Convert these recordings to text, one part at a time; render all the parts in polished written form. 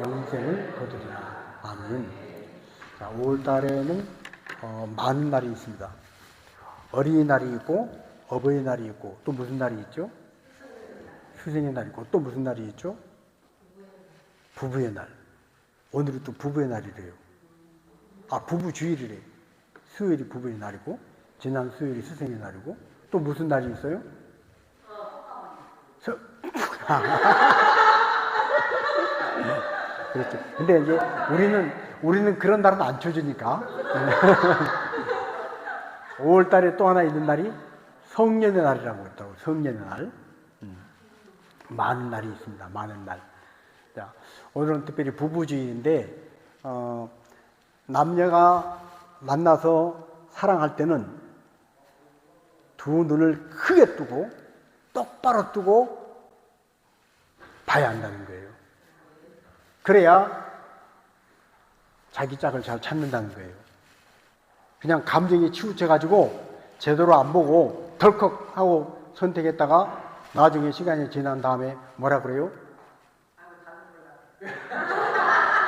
영생을 거두리라. 아멘. 자, 5월달에는 많은 날이 있습니다. 어린이날이 있고 어버이날이 있고 또 무슨 날이 있죠? 스승의 날이 있고 또 무슨 날이 있죠? 부부의 날. 오늘이 또 부부의 날이래요. 부부주일이래. 수요일이 부부의 날이고 지난 수요일이 스승의 날이고 또 무슨 날이 있어요? 그렇죠. 근데 이제 우리는 그런 날은 안 쳐주니까. 5월 달에 또 하나 있는 날이 성년의 날이라고 했다고. 성년의 날. 많은 날이 있습니다. 많은 날. 자, 오늘은 특별히 부부주의인데, 남녀가 만나서 사랑할 때는 두 눈을 크게 뜨고 똑바로 뜨고 봐야 한다는 거예요. 그래야 자기 짝을 잘 찾는다는 거예요. 그냥 감정에 치우쳐가지고 제대로 안 보고 덜컥 하고 선택했다가 나중에 시간이 지난 다음에 뭐라 그래요?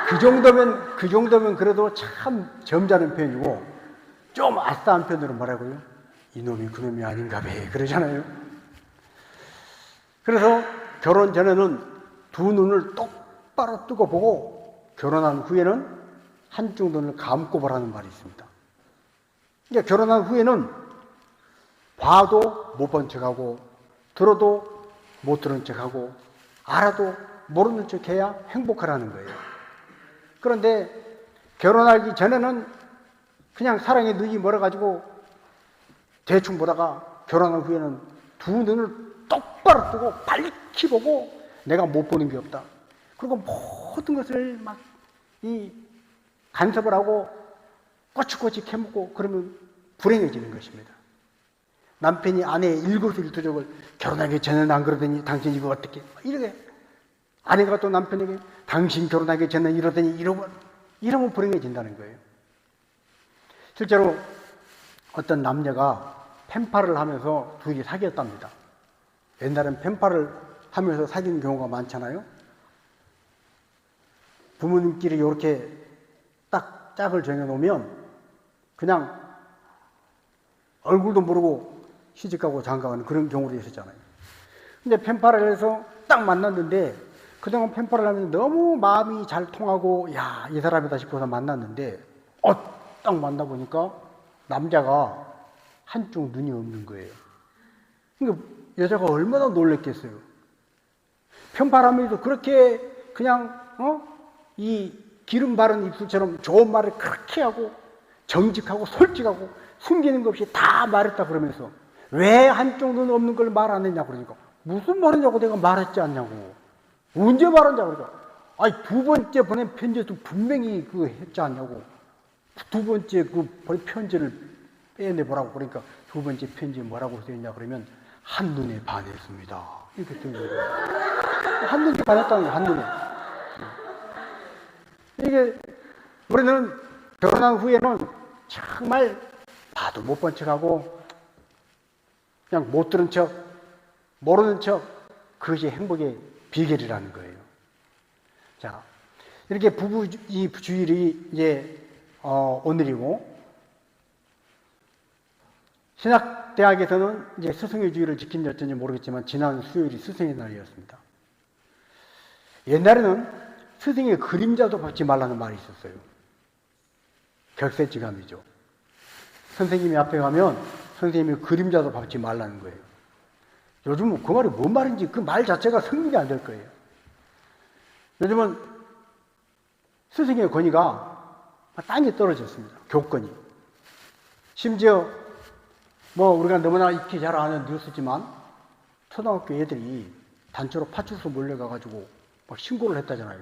그 정도면 그래도 참 점잖은 편이고 좀 아싸한 편으로 뭐라고요? 이놈이 그놈이 아닌가 봐 그러잖아요. 그래서 결혼 전에는 두 눈을 똑바로 뜨고 보고 결혼한 후에는 한쪽 눈을 감고 보라는 말이 있습니다. 그러니까 결혼한 후에는 봐도 못 본 척하고 들어도 못 들은 척하고 알아도 모르는 척해야 행복하라는 거예요. 그런데 결혼하기 전에는 그냥 사랑의 눈이 멀어가지고 대충 보다가 결혼한 후에는 두 눈을 똑바로 뜨고 밝히 보고 내가 못 보는 게 없다. 그리고 모든 것을 막 간섭을 하고 꼬치꼬치 캐묻고 그러면 불행해지는 것입니다. 남편이 아내의 일거수일투족을 결혼하기 전에는 안 그러더니 당신 이거 어떻게 이렇게 아내가 또 남편에게 당신 결혼하기 전에 이러더니 이러면 불행해진다는 거예요. 실제로 어떤 남녀가 펜팔을 하면서 둘이 사귀었답니다. 옛날엔 펜팔을 하면서 사귀는 경우가 많잖아요. 부모님끼리 이렇게 딱 짝을 정해놓으면 그냥 얼굴도 모르고 시집가고 장가가는 그런 경우도 있었잖아요. 근데 펜팔을 해서 딱 만났는데 그동안 펜팔을 하면서 너무 마음이 잘 통하고 야, 이 사람이다 싶어서 만났는데 딱 만나보니까 남자가 한쪽 눈이 없는 거예요. 그러니까 여자가 얼마나 놀랬겠어요. 펜팔하면서 그렇게 그냥 이 기름 바른 입술처럼 좋은 말을 그렇게 하고 정직하고 솔직하고 숨기는 것 없이 다 말했다 그러면서 왜 한쪽 눈 없는 걸 말 안 했냐 그러니까 무슨 말이냐고 내가 말했지 않냐고 언제 말했냐고 그러니까 아니 두 번째 보낸 편지에도 분명히 그거 했지 않냐고 두 번째 그 편지를 빼내보라고 그러니까 두 번째 편지에 뭐라고 써있냐 그러면 한눈에 반했습니다 이렇게 써있는 거예요. 한눈에 반했다는 거예요. 한눈에. 이게 우리는 결혼한 후에는 정말 봐도 못 본 척하고 그냥 못 들은 척, 모르는 척 그것이 행복의 비결이라는 거예요. 자, 이렇게 부부주일이 이제 오늘이고 신학대학에서는 이제 스승의 주일을 지킨지 어쩐지 모르겠지만 지난 수요일이 스승의 날이었습니다. 옛날에는 스승의 그림자도 밟지 말라는 말이 있었어요. 결세지감이죠. 선생님이 앞에 가면 선생님이 그림자도 밟지 말라는 거예요. 요즘은 그 말이 뭔 말인지 그 말 자체가 성립이 안 될 거예요. 요즘은 스승의 권위가 땅에 떨어졌습니다. 교권이. 심지어 우리가 너무나 익히 잘 아는 뉴스지만 초등학교 애들이 단체로 파출소 몰려가가지고 막 신고를 했다잖아요.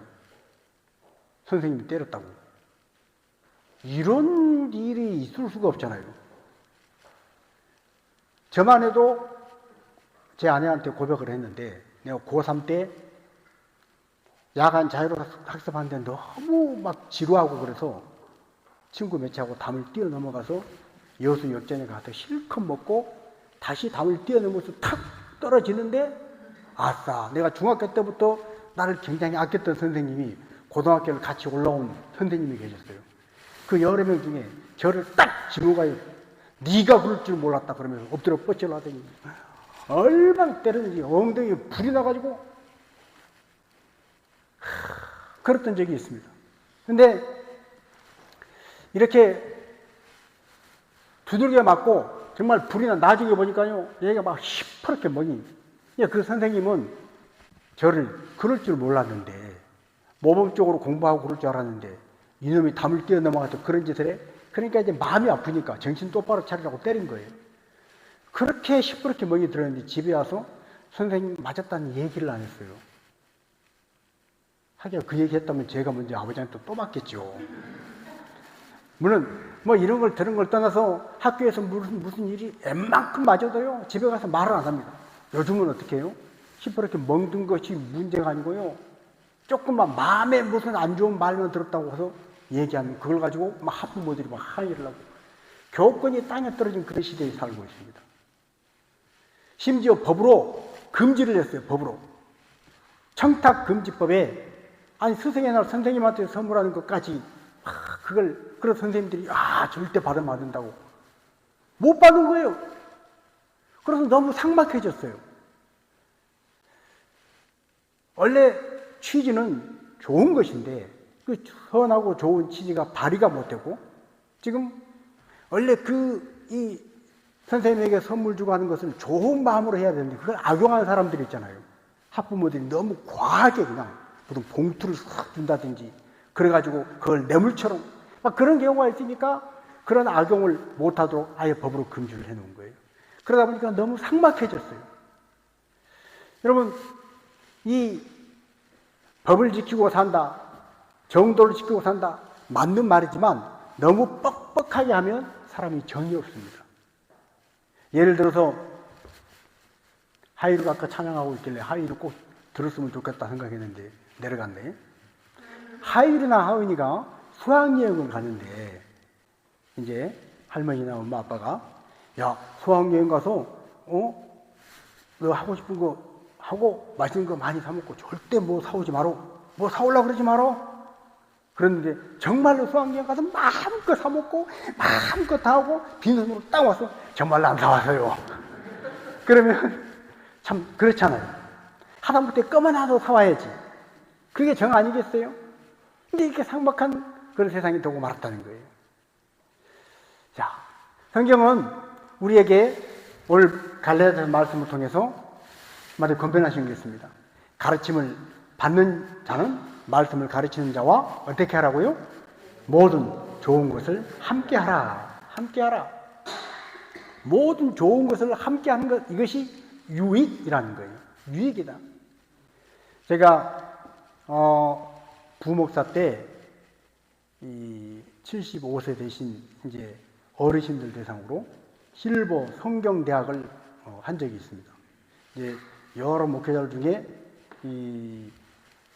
선생님이 때렸다고. 이런 일이 있을 수가 없잖아요. 저만 해도 제 아내한테 고백을 했는데 내가 고3 때 야간 자유로 학습하는데 너무 막 지루하고 그래서 친구 매치하고 담을 뛰어넘어가서 여수 역전에 가서 실컷 먹고 다시 담을 뛰어넘어서 탁 떨어지는데 아싸 내가 중학교 때부터 나를 굉장히 아꼈던 선생님이 고등학교를 같이 올라온 선생님이 계셨어요. 그 여러 명 중에 저를 딱 집어가요. 네가 그럴 줄 몰랐다 그러면서 엎드려 뻗쳐라 하더니 얼마나 때렸는지 엉덩이에 불이 나가지고 그랬던 적이 있습니다. 근데 이렇게 두들겨 맞고 정말 불이 나 나중에 보니까요 얘가 막 시퍼렇게 먹이. 그 선생님은 저를 그럴 줄 몰랐는데 모범적으로 공부하고 그럴 줄 알았는데 이놈이 담을 뛰어넘어가지고 그런 짓을 해. 그러니까 이제 마음이 아프니까 정신 똑바로 차리라고 때린 거예요. 그렇게 시퍼렇게 먹이 들었는데 집에 와서 선생님 맞았다는 얘기를 안 했어요. 하긴 그 얘기 했다면 제가 먼저 아버지한테 또 맞겠죠. 물론 뭐 이런 걸 들은 걸 떠나서 학교에서 무슨 일이 웬만큼 맞아도요 집에 가서 말을 안 합니다. 요즘은 어떻게 해요? 시퍼렇게 먹는 것이 문제가 아니고요 조금만 마음에 무슨 안 좋은 말만 들었다고 해서 얘기하면 그걸 가지고 막 학부모들이 막 항의를 하고 교권이 땅에 떨어진 그런 시대에 살고 있습니다. 심지어 법으로 금지를 했어요. 법으로 청탁금지법에 아니 스승의 날 선생님한테 선물하는 것까지 그걸 그런 선생님들이 절대 받으면 안 된다고 못 받은 거예요. 그래서 너무 삭막해졌어요. 원래 취지는 좋은 것인데 그 선하고 좋은 취지가 발휘가 못되고 지금 원래 이 선생님에게 선물 주고 하는 것은 좋은 마음으로 해야 되는데 그걸 악용하는 사람들이 있잖아요. 학부모들이 너무 과하게 그냥 무슨 봉투를 싹 준다든지 그래가지고 그걸 뇌물처럼 막 그런 경우가 있으니까 그런 악용을 못하도록 아예 법으로 금지를 해놓은 거예요. 그러다 보니까 너무 삭막해졌어요. 여러분 이 법을 지키고 산다, 정도를 지키고 산다 맞는 말이지만 너무 뻑뻑하게 하면 사람이 정이 없습니다. 예를 들어서 하이루가 아까 찬양하고 있길래 하이루 꼭 들었으면 좋겠다 생각했는데 내려갔네. 하이루나 하은이가 수학여행을 가는데 이제 할머니나 엄마 아빠가 야 수학여행 가서 너 하고 싶은 거 하고 맛있는 거 많이 사 먹고 절대 뭐 사오지 마라. 뭐 사오려고 그러지 마라. 그런데 정말로 수학여행 가서 마음껏 사 먹고 마음껏 다 하고 빈손으로 딱 와서 정말로 안 사왔어요. 그러면 참 그렇잖아요. 하다못해 껌 하나도 사와야지. 그게 정 아니겠어요? 근데 이렇게 삭막한 그런 세상이 되고 말았다는 거예요. 자, 성경은 우리에게 오늘 갈라디아서 말씀을 통해서 말을 권변하시는 게 있습니다. 가르침을 받는 자는 말씀을 가르치는 자와 어떻게 하라고요? 모든 좋은 것을 함께 하라. 함께 하라. 모든 좋은 것을 함께 하는 것, 이것이 유익이라는 거예요. 유익이다. 제가 부목사 때 이 75세 되신 이제 어르신들 대상으로 실버 성경대학을 한 적이 있습니다. 이제 여러 목회자들 중에 이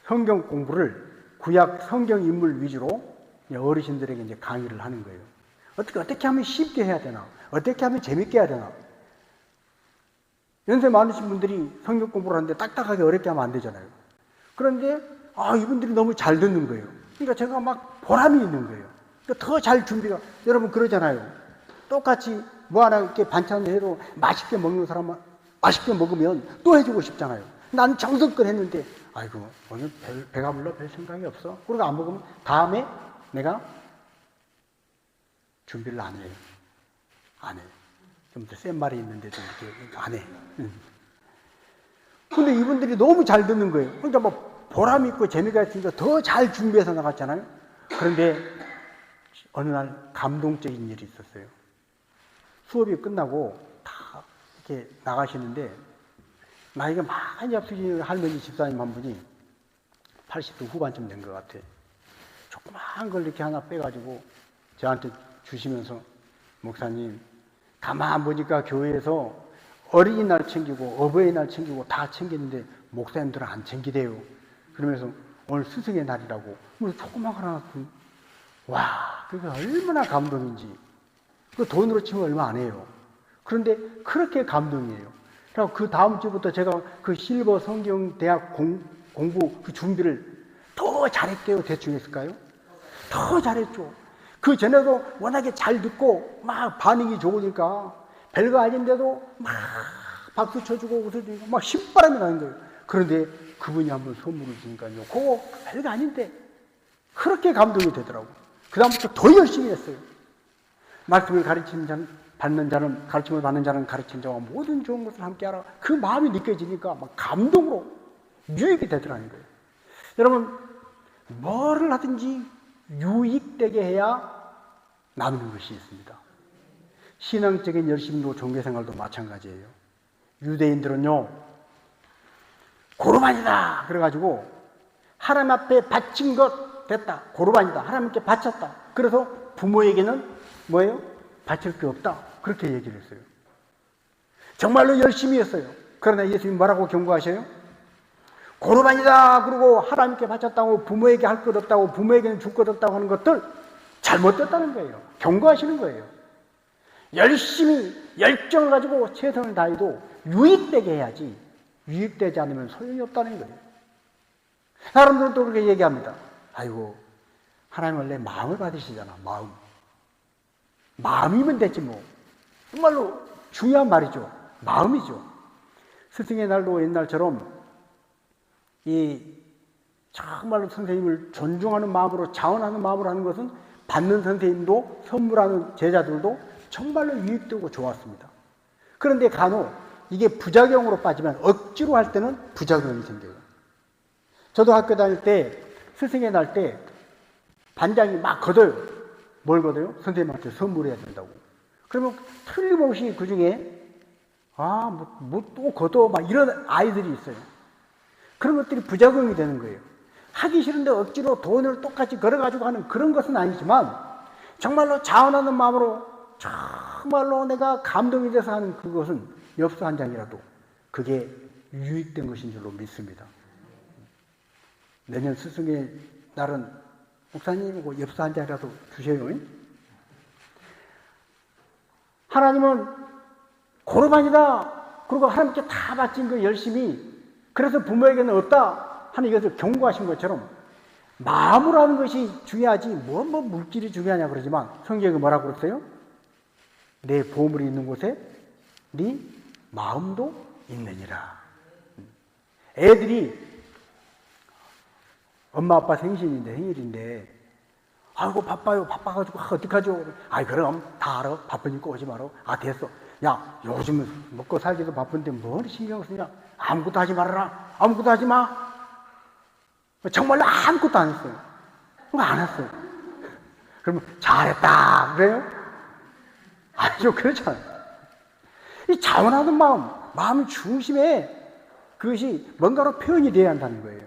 성경 공부를 구약 성경 인물 위주로 어르신들에게 이제 강의를 하는 거예요. 어떻게 하면 쉽게 해야 되나? 어떻게 하면 재밌게 해야 되나? 연세 많으신 분들이 성경 공부를 하는데 딱딱하게 어렵게 하면 안 되잖아요. 그런데 이분들이 너무 잘 듣는 거예요. 그러니까 제가 막 보람이 있는 거예요. 그러니까 더 잘 준비가, 여러분 그러잖아요. 똑같이 뭐 하나 이렇게 반찬을 해도 맛있게 먹는 사람은 맛있게 먹으면 또 해주고 싶잖아요. 난 정성껏 했는데 아이고 오늘 배가 불러 별 생각이 없어. 그러고 안 먹으면 다음에 내가 준비를 안 해요. 안 해요. 좀 더 센 말이 있는데도 이렇게 안 해. 근데 이분들이 너무 잘 듣는 거예요. 그러니까 뭐 보람 있고 재미가 있으니까 더 잘 준비해서 나갔잖아요. 그런데 어느 날 감동적인 일이 있었어요. 수업이 끝나고 다 이렇게 나가시는데 나이가 많이 없으신 할머니 집사님 한 분이 80대 후반쯤 된 것 같아. 조그마한 걸 이렇게 하나 빼가지고 저한테 주시면서 목사님 가만 보니까 교회에서 어린이날 챙기고 어버이날 챙기고 다 챙겼는데 목사님들은 안 챙기대요. 그러면서 오늘 스승의 날이라고 조그만 거 하나 와 그게 얼마나 감동인지. 그 돈으로 치면 얼마 안 해요. 그런데 그렇게 감동이에요. 그래서 그 다음 주부터 제가 그 실버 성경 대학 공부 그 준비를 더 더 잘했대요? 대충 했을까요? 더 잘했죠. 그 전에도 워낙에 잘 듣고 막 반응이 좋으니까 별거 아닌데도 막 박수 쳐주고 웃어주고 막 신바람이 나는 거예요. 그런데 그분이 한번 선물을 주니까요, 그거 별거 아닌데 그렇게 감동이 되더라고. 그 다음부터 더 열심히 했어요. 말씀을 가르치는 자는 받는 자는, 가르침을 받는 자는 가르치는 자와 모든 좋은 것을 함께하라. 그 마음이 느껴지니까 막 감동으로 유익이 되더라는 거예요. 여러분, 뭐를 하든지 유익되게 해야 남는 것이 있습니다. 신앙적인 열심도 종교생활도 마찬가지예요. 유대인들은요, 고르반이다 그래가지고 하나님 앞에 바친 것 됐다, 고르반이다, 하나님께 바쳤다. 그래서 부모에게는 뭐예요? 바칠 게 없다, 그렇게 얘기를 했어요. 정말로 열심히 했어요. 그러나 예수님이 뭐라고 경고하셔요? 고르반이다 그러고 하나님께 바쳤다고 부모에게 할 것 없다고, 부모에게는 줄 것 없다고 하는 것들 잘못됐다는 거예요. 경고하시는 거예요. 열심히 열정을 가지고 최선을 다해도 유익되게 해야지, 유익되지 않으면 소용이 없다는 거예요. 사람들은 또 그렇게 얘기합니다. 아이고, 하나님 원래 마음을 받으시잖아. 마음이면 됐지 뭐. 정말로 중요한 말이죠. 마음이죠. 스승의 날도 옛날처럼 정말로 선생님을 존중하는 마음으로, 자원하는 마음으로 하는 것은 받는 선생님도 선물하는 제자들도 정말로 유익되고 좋았습니다. 그런데 간혹 이게 부작용으로 빠지면, 억지로 할 때는 부작용이 생겨요. 저도 학교 다닐 때 스승의 날 때 반장이 막 걷어요. 뭘 걷어요? 선생님한테 선물해야 된다고. 그러면 틀림없이 그 중에 뭐 또 걷어 막 이런 아이들이 있어요. 그런 것들이 부작용이 되는 거예요. 하기 싫은데 억지로 돈을 똑같이 걸어가지고 하는 그런 것은 아니지만, 정말로 자원하는 마음으로 정말로 내가 감동이 돼서 하는 그것은 엽서 한 장이라도 그게 유익된 것인 줄로 믿습니다. 내년 스승의 날은 목사님 엽서 한 장이라도 주세요. 하나님은 고르반이다 그리고 하나님께 다 바친 거 열심히, 그래서 부모에게는 없다 하는 이것을 경고하신 것처럼 마음으로 하는 것이 중요하지 뭐 물질이 중요하냐 그러지만, 성경에 뭐라고 그랬어요? 내 보물이 있는 곳에 네 마음도 있느니라. 애들이 엄마 아빠 생일인데 아이고 바빠요, 바빠가지고 어떡하죠? 아이 그럼 다 알아, 바쁘니까 오지 마라. 됐어. 야, 요즘은 먹고 살기도 바쁜데 뭘 신경 쓰냐? 아무것도 하지 말아라. 아무것도 하지 마. 정말로 아무것도 안 했어요. 그거 안 했어요. 그러면 잘했다 그래요? 아니죠, 그렇지 않아요. 이 자원하는 마음 중심에 그것이 뭔가로 표현이 돼야 한다는 거예요.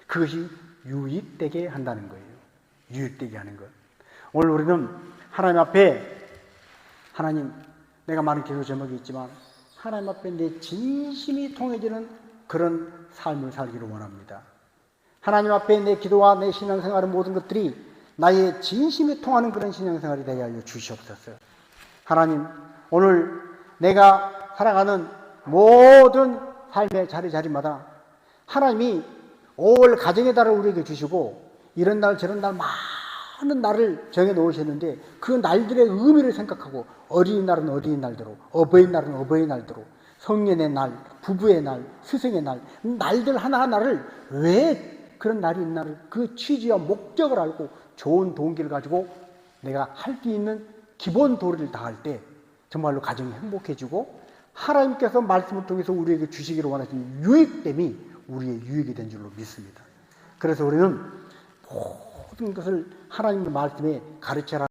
그것이 유익되게 한다는 거예요. 유익되게 하는 것. 오늘 우리는 하나님 앞에, 하나님, 내가 많은 기도 제목이 있지만 하나님 앞에 내 진심이 통해지는 그런 삶을 살기를 원합니다. 하나님 앞에 내 기도와 내 신앙생활의 모든 것들이 나의 진심이 통하는 그런 신앙생활이 되게 하여 주시옵소서. 하나님, 오늘 내가 살아가는 모든 삶의 자리마다 하나님이 5월 가정의 달을 우리에게 주시고, 이런 날 저런 날 많은 날을 정해 놓으셨는데, 그 날들의 의미를 생각하고, 어린이날은 어린이날대로, 어버이날은 어버이날대로, 성년의 날, 부부의 날, 스승의 날, 날들 하나하나를 왜 그런 날이 있나를 그 취지와 목적을 알고 좋은 동기를 가지고 내가 할 수 있는 기본 도리를 다할 때 정말로 가정이 행복해지고, 하나님께서 말씀을 통해서 우리에게 주시기를 원하시는 유익됨이 우리의 유익이 된 줄로 믿습니다. 그래서 우리는 모든 것을 하나님의 말씀에 가르쳐라